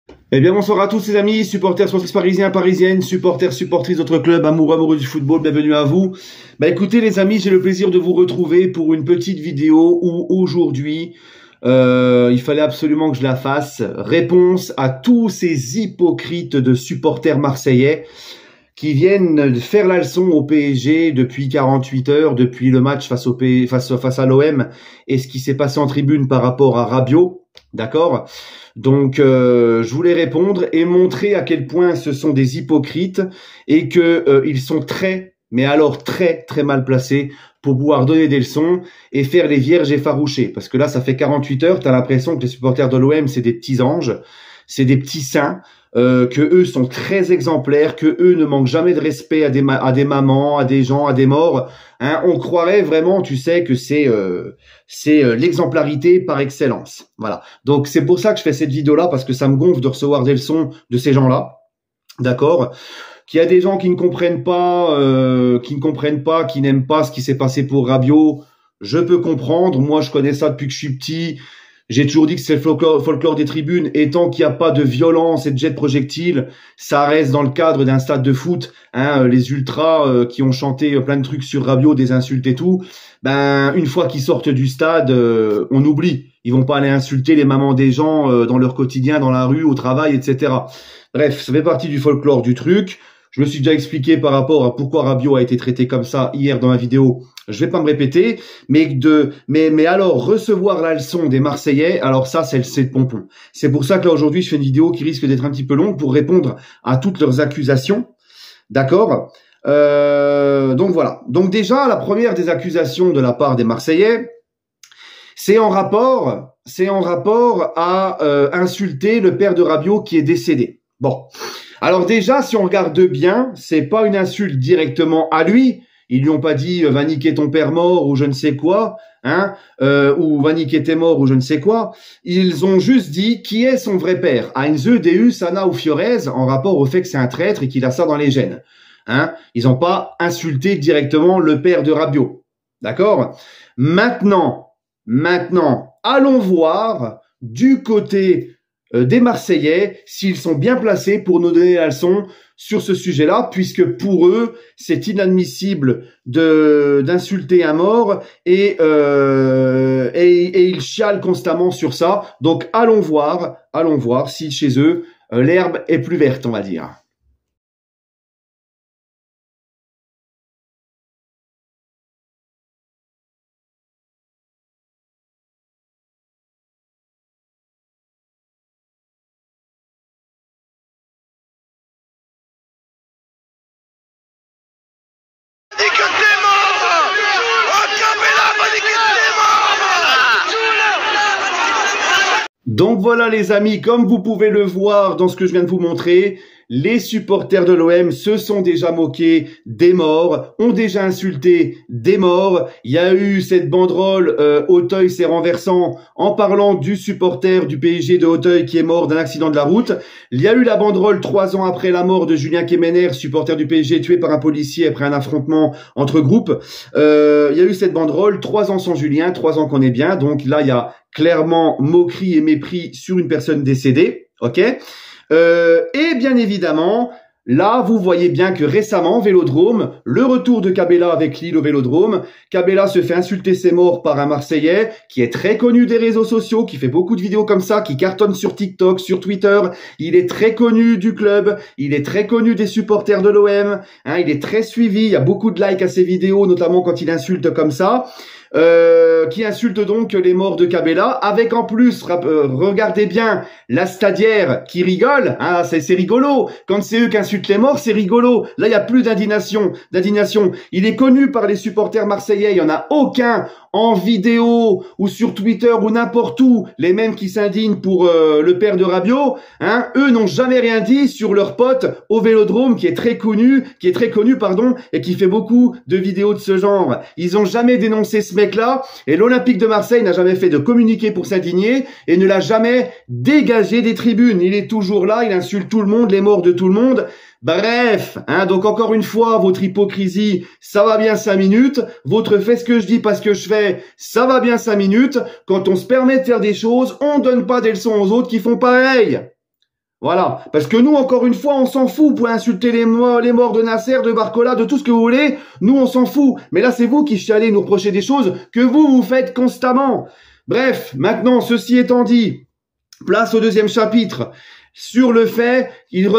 Eh bien bonsoir à tous les amis, supporters sportifs parisiens, parisiennes, supporters, supportrices d'autres clubs, amoureux du football, bienvenue à vous. Bah écoutez les amis, j'ai le plaisir de vous retrouver pour une petite vidéo où aujourd'hui, il fallait absolument que je la fasse. Réponse à tous ces hypocrites de supporters marseillais qui viennent faire la leçon au PSG depuis 48 heures, depuis le match face à l'OM et ce qui s'est passé en tribune par rapport à Rabiot. D'accord? Donc, je voulais répondre et montrer à quel point ce sont des hypocrites et que ils sont très mal placés pour pouvoir donner des leçons et faire les vierges effarouchées. Parce que là, ça fait 48 heures, t'as l'impression que les supporters de l'OM, c'est des petits anges, c'est des petits saints, que eux sont très exemplaires, que eux ne manquent jamais de respect à des mamans, à des gens, à des morts. Hein, on croirait vraiment, tu sais, que c'est l'exemplarité par excellence. Voilà. Donc c'est pour ça que je fais cette vidéo-là, parce que ça me gonfle de recevoir des leçons de ces gens-là. D'accord. Qu'il y a des gens qui ne comprennent pas, qui n'aiment pas ce qui s'est passé pour Rabiot, je peux comprendre. Moi, je connais ça depuis que je suis petit. J'ai toujours dit que c'est le folklore des tribunes, et tant qu'il n'y a pas de violence et de jet de projectiles, ça reste dans le cadre d'un stade de foot. Hein, les ultras qui ont chanté plein de trucs sur Rabiot, des insultes et tout, ben une fois qu'ils sortent du stade, on oublie. Ils vont pas aller insulter les mamans des gens dans leur quotidien, dans la rue, au travail, etc. Bref, ça fait partie du folklore du truc. Je me suis déjà expliqué par rapport à pourquoi Rabiot a été traité comme ça hier dans ma vidéo. Je vais pas me répéter, mais alors recevoir la leçon des Marseillais, alors ça c'est le pompon. C'est pour ça que là aujourd'hui je fais une vidéo qui risque d'être un petit peu longue pour répondre à toutes leurs accusations, d'accord. Donc voilà. Donc déjà la première des accusations de la part des Marseillais, c'est en rapport à insulter le père de Rabiot qui est décédé. Bon. Alors déjà, si on regarde bien, c'est pas une insulte directement à lui. Ils lui ont pas dit va niquer ton père mort ou je ne sais quoi, hein, ou va niquer tes morts ou je ne sais quoi. Ils ont juste dit qui est son vrai père, Heinze, Deus, Anna ou Fiorez, en rapport au fait que c'est un traître et qu'il a ça dans les gènes. Hein. Ils n'ont pas insulté directement le père de Rabiot. D'accord? Maintenant, allons voir du côté des Marseillais s'ils sont bien placés pour nous donner la leçon sur ce sujet-là, puisque pour eux c'est inadmissible d'insulter un mort et ils chialent constamment sur ça. Donc allons voir si chez eux l'herbe est plus verte, on va dire. Donc voilà les amis, comme vous pouvez le voir dans ce que je viens de vous montrer, les supporters de l'OM se sont déjà moqués des morts, ont déjà insulté des morts. Il y a eu cette banderole Auteuil c'est renversant en parlant du supporter du PSG de Auteuil qui est mort d'un accident de la route. Il y a eu la banderole 3 ans après la mort de Julien Kemener, supporter du PSG tué par un policier après un affrontement entre groupes. Il y a eu cette banderole 3 ans sans Julien, 3 ans qu'on est bien. Donc là il y a clairement moquerie et mépris sur une personne décédée, ok. Et bien évidemment, là, vous voyez bien que récemment, Vélodrome, le retour de Cabella avec Lille au Vélodrome, Cabella se fait insulter ses morts par un Marseillais qui est très connu des réseaux sociaux, qui fait beaucoup de vidéos comme ça, qui cartonne sur TikTok, sur Twitter. Il est très connu du club, il est très connu des supporters de l'OM, hein, il est très suivi, il y a beaucoup de likes à ses vidéos, notamment quand il insulte comme ça. Qui insulte donc les morts de Cabella, avec en plus, regardez bien, la stadière qui rigole, hein, c'est rigolo, quand c'est eux qui insultent les morts, c'est rigolo, là il n'y a plus d'indignation, il est connu par les supporters marseillais, il n'y en a aucun en vidéo, ou sur Twitter, ou n'importe où, les mêmes qui s'indignent pour le père de Rabiot, hein, eux n'ont jamais rien dit sur leur pote au Vélodrome, qui est très connu, et qui fait beaucoup de vidéos de ce genre. Ils ont jamais dénoncé ce mec-là, et l'Olympique de Marseille n'a jamais fait de communiqué pour s'indigner, et ne l'a jamais dégagé des tribunes. Il est toujours là, il insulte tout le monde, les morts de tout le monde. Bref, hein, donc encore une fois, votre hypocrisie, ça va bien 5 minutes. Votre fait ce que je dis pas ce que je fais, ça va bien 5 minutes. Quand on se permet de faire des choses, on donne pas des leçons aux autres qui font pareil. Voilà. Parce que nous, encore une fois, on s'en fout. Vous pouvez insulter les morts de Nasser, de Barcola, de tout ce que vous voulez. Nous, on s'en fout. Mais là, c'est vous qui chialez nous reprocher des choses que vous faites constamment. Bref, maintenant, ceci étant dit, place au deuxième chapitre. Sur le fait, il nous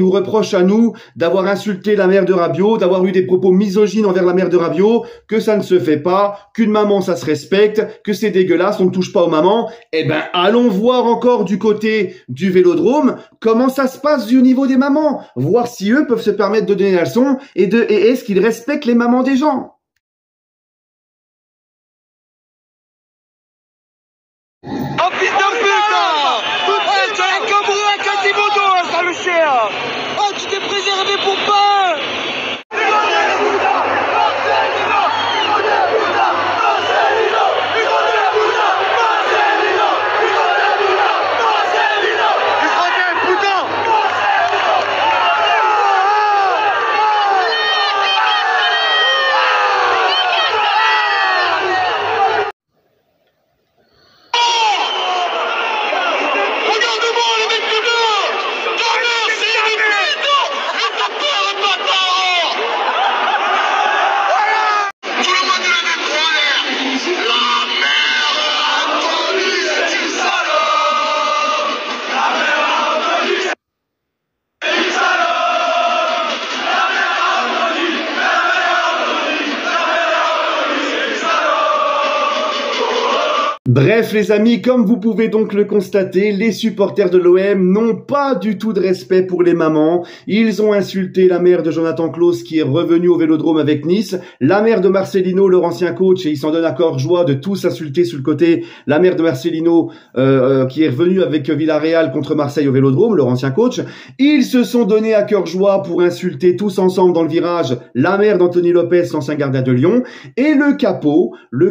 reproche à nous d'avoir insulté la mère de Rabiot, d'avoir eu des propos misogynes envers la mère de Rabiot, que ça ne se fait pas, qu'une maman ça se respecte, que c'est dégueulasse, on ne touche pas aux mamans. Eh ben, allons voir encore du côté du Vélodrome comment ça se passe du niveau des mamans, voir si eux peuvent se permettre de donner la leçon et est-ce qu'ils respectent les mamans des gens. Oh fils de pute là! Ouais, tu as un cabré à Quasimodo là, sale chien! Oh, tu t'es préservé pour pas! Bref les amis, comme vous pouvez donc le constater, les supporters de l'OM n'ont pas du tout de respect pour les mamans. Ils ont insulté la mère de Jonathan Klaus qui est revenu au Vélodrome avec Nice, la mère de Marcelino, leur ancien coach, et ils s'en donnent à cœur joie de tous insulter sur le côté la mère de Marcelino qui est revenu avec Villarreal contre Marseille au Vélodrome, leur ancien coach. Ils se sont donnés à cœur joie pour insulter tous ensemble dans le virage la mère d'Anthony Lopez, l'ancien gardien de Lyon, et le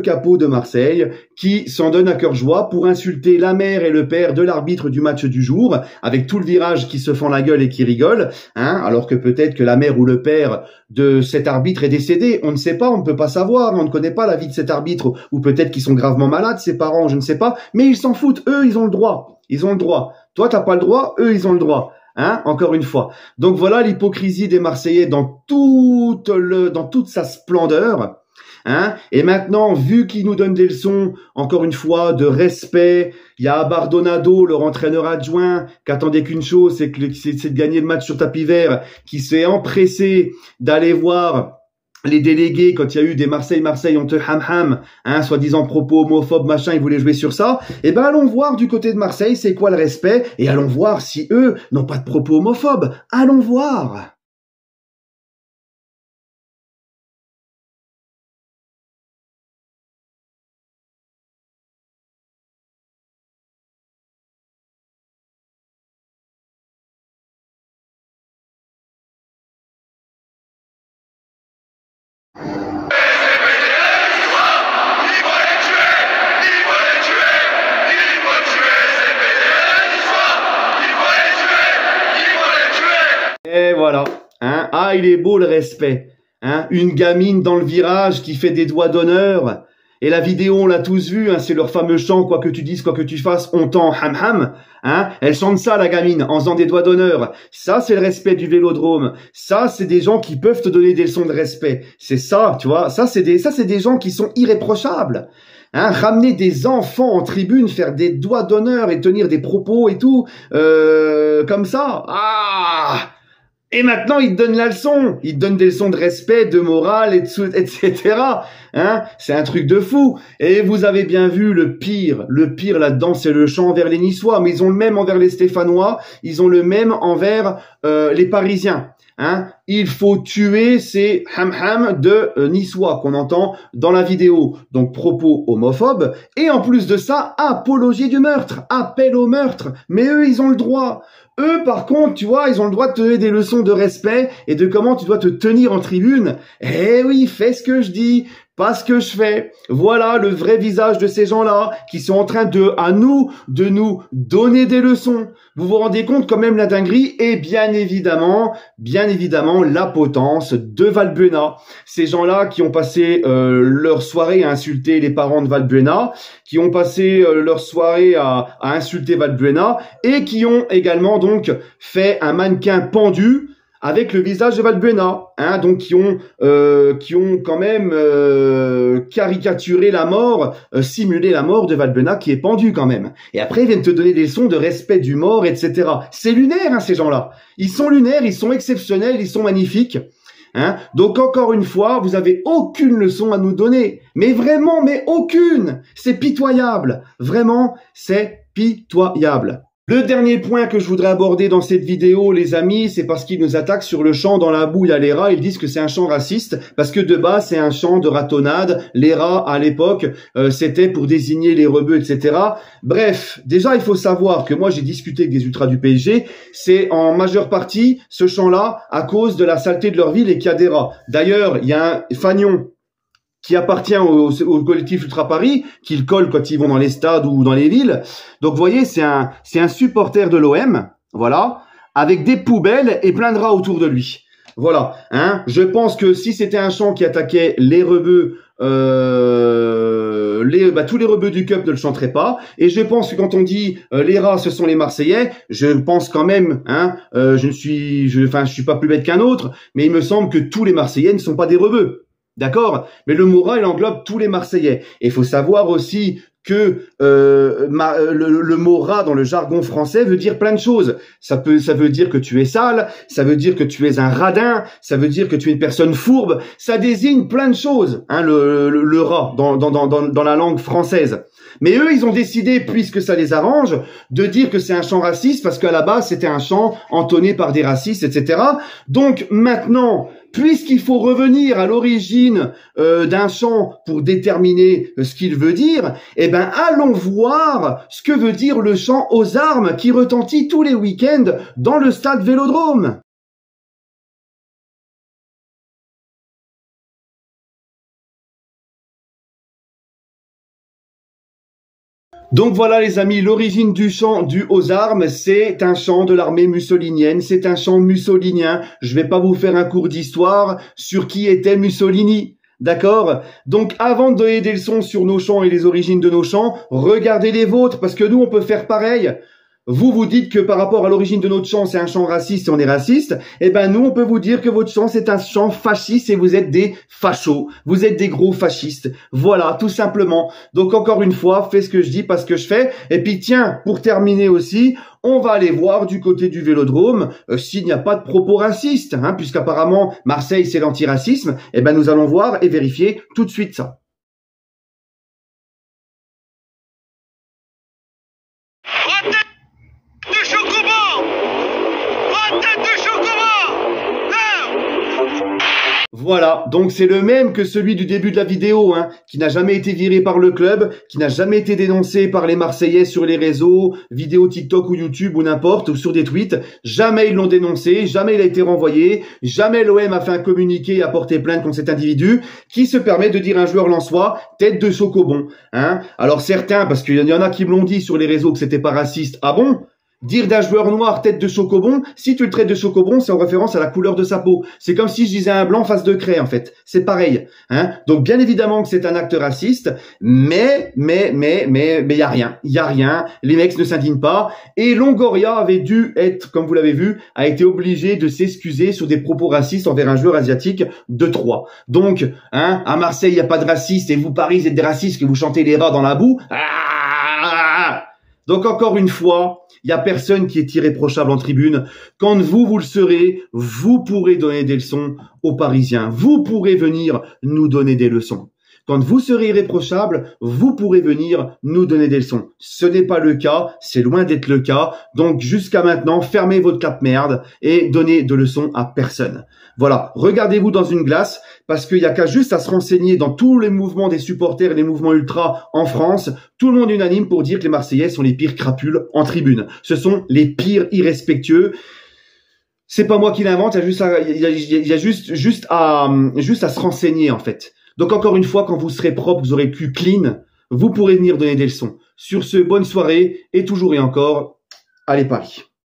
capot de Marseille qui s'en donne à cœur joie pour insulter la mère et le père de l'arbitre du match du jour, avec tout le virage qui se fend la gueule et qui rigole, hein, alors que peut-être que la mère ou le père de cet arbitre est décédé, on ne sait pas, on ne peut pas savoir, on ne connaît pas la vie de cet arbitre, ou peut-être qu'ils sont gravement malades, ses parents, je ne sais pas, mais ils s'en foutent, eux ils ont le droit, toi t'as pas le droit, eux ils ont le droit. Hein, encore une fois. Donc voilà l'hypocrisie des Marseillais dans toute sa splendeur. Hein, et maintenant, vu qu'ils nous donnent des leçons, encore une fois, de respect, il y a Bardonado, leur entraîneur adjoint, qui attendait qu'une chose, c'est de gagner le match sur tapis vert, qui s'est empressé d'aller voir les délégués quand il y a eu des Marseille, on te ham, hein, soi-disant propos homophobes, machin, ils voulaient jouer sur ça. Eh ben, allons voir du côté de Marseille, c'est quoi le respect, et allons voir si eux n'ont pas de propos homophobes. Allons voir. Et voilà, hein. Ah, il est beau le respect, hein. Une gamine dans le virage qui fait des doigts d'honneur. Et la vidéo, on l'a tous vu, hein, c'est leur fameux chant, quoi que tu dises, quoi que tu fasses, on t'en ham, hein. Elle chante ça, la gamine, en faisant des doigts d'honneur. Ça, c'est le respect du Vélodrome. Ça, c'est des gens qui peuvent te donner des leçons de respect. C'est ça, tu vois. Ça, c'est des gens qui sont irréprochables. Hein, ramener des enfants en tribune, faire des doigts d'honneur et tenir des propos et tout, comme ça. Ah! Et maintenant, ils te donnent la leçon. Ils te donnent des leçons de respect, de morale, etc. Hein, c'est un truc de fou. Et vous avez bien vu le pire là-dedans, c'est le chant envers les Niçois. Mais ils ont le même envers les Stéphanois. Ils ont le même envers les Parisiens. Hein, il faut tuer ces ham de Niçois qu'on entend dans la vidéo. Donc propos homophobes. Et en plus de ça, apologie du meurtre, appel au meurtre. Mais eux, ils ont le droit. Eux, par contre, tu vois, ils ont le droit de te donner des leçons de respect et de comment tu dois te tenir en tribune. Eh oui, fais ce que je dis. pas ce que je fais. Voilà le vrai visage de ces gens-là qui sont en train de nous donner des leçons. Vous vous rendez compte quand même la dinguerie et bien évidemment la potence de Valbuena. Ces gens-là qui ont passé leur soirée à insulter les parents de Valbuena, qui ont passé leur soirée à insulter Valbuena et qui ont également donc fait un mannequin pendu avec le visage de Valbuena, hein, donc qui ont quand même caricaturé la mort, simulé la mort de Valbuena qui est pendu quand même. Et après ils viennent te donner des leçons de respect du mort, etc. C'est lunaire, hein, ces gens-là. Ils sont lunaires, ils sont exceptionnels, ils sont magnifiques. Hein, donc encore une fois, vous avez aucune leçon à nous donner. Mais vraiment, mais aucune. C'est pitoyable. Vraiment, c'est pitoyable. Le dernier point que je voudrais aborder dans cette vidéo, les amis, c'est parce qu'ils nous attaquent sur le chant dans la boue, il y a les rats, ils disent que c'est un chant raciste, parce que de base, c'est un chant de ratonnade. Les rats, à l'époque, c'était pour désigner les rebeux, etc. Bref, déjà, il faut savoir que moi, j'ai discuté avec des ultras du PSG, c'est en majeure partie, ce chant-là, à cause de la saleté de leur ville et qu'il y a des rats. D'ailleurs, il y a un fagnon qui appartient au collectif Ultra Paris, qu'ils collent quand ils vont dans les stades ou dans les villes. Donc, vous voyez, c'est un supporter de l'OM, voilà, avec des poubelles et plein de rats autour de lui. Voilà, hein. Je pense que si c'était un chant qui attaquait les rebeux, tous les rebeux du Cup ne le chanteraient pas. Et je pense que quand on dit les rats, ce sont les Marseillais, je pense quand même, hein, je suis pas plus bête qu'un autre, mais il me semble que tous les Marseillais ne sont pas des rebeux. D'accord? Mais le mot rat, il englobe tous les Marseillais. Et il faut savoir aussi que le mot rat dans le jargon français veut dire plein de choses. Ça veut dire que tu es sale, ça veut dire que tu es un radin, ça veut dire que tu es une personne fourbe. Ça désigne plein de choses, hein, le rat dans la langue française. Mais eux, ils ont décidé, puisque ça les arrange, de dire que c'est un chant raciste parce qu'à la base, c'était un chant entonné par des racistes, etc. Donc maintenant, puisqu'il faut revenir à l'origine d'un chant pour déterminer ce qu'il veut dire, eh ben allons voir ce que veut dire le chant aux armes qui retentit tous les week-ends dans le stade Vélodrome. Donc voilà les amis, l'origine du chant du aux armes, c'est un chant de l'armée mussolinienne, c'est un chant mussolinien. Je vais pas vous faire un cours d'histoire sur qui était Mussolini, d'accord? Donc avant de donner des leçons sur nos chants et les origines de nos chants, regardez les vôtres parce que nous on peut faire pareil. Vous dites que par rapport à l'origine de notre chant, c'est un chant raciste et on est raciste. Eh ben, nous, on peut vous dire que votre chant, c'est un chant fasciste et vous êtes des fachos. Vous êtes des gros fascistes. Voilà, tout simplement. Donc, encore une fois, fais ce que je dis, pas ce que je fais. Et puis, tiens, pour terminer aussi, on va aller voir du côté du Vélodrome s'il n'y a pas de propos racistes, hein, puisqu'apparemment, Marseille, c'est l'antiracisme. Eh ben, nous allons voir et vérifier tout de suite ça. Voilà, donc c'est le même que celui du début de la vidéo, hein, qui n'a jamais été viré par le club, qui n'a jamais été dénoncé par les Marseillais sur les réseaux, vidéos TikTok ou YouTube ou n'importe, ou sur des tweets. Jamais ils l'ont dénoncé, jamais il a été renvoyé, jamais l'OM a fait un communiqué et a porté plainte contre cet individu qui se permet de dire à un joueur lensois tête de chocobon. Hein. Alors certains, parce qu'il y en a qui me l'ont dit sur les réseaux que c'était pas raciste, ah bon ? Dire d'un joueur noir tête de chocobon, si tu le traites de chocobon, c'est en référence à la couleur de sa peau. C'est comme si je disais un blanc face de craie, en fait. C'est pareil. Hein. Donc, bien évidemment que c'est un acte raciste, mais y a rien. Y a rien. Les mecs ne s'indignent pas. Et Longoria avait dû être, comme vous l'avez vu, a été obligé de s'excuser sur des propos racistes envers un joueur asiatique de Troyes. Donc, hein, à Marseille, il n'y a pas de racistes et vous, Paris, vous êtes des racistes que vous chantez les rats dans la boue. Donc, encore une fois, il n'y a personne qui est irréprochable en tribune. Quand vous le serez, vous pourrez donner des leçons aux Parisiens. Vous pourrez venir nous donner des leçons. Quand vous serez irréprochable, vous pourrez venir nous donner des leçons. Ce n'est pas le cas, c'est loin d'être le cas. Donc jusqu'à maintenant, fermez votre cap merde et donnez de leçons à personne. Voilà, regardez-vous dans une glace parce qu'il n'y a qu'à juste à se renseigner dans tous les mouvements des supporters et les mouvements ultras en France. Tout le monde est unanime pour dire que les Marseillais sont les pires crapules en tribune. Ce sont les pires irrespectueux. C'est pas moi qui l'invente, il y a juste à se renseigner en fait. Donc encore une fois, quand vous serez propre, vous aurez le cul clean, vous pourrez venir donner des leçons. Sur ce, bonne soirée, et toujours et encore, allez Paris.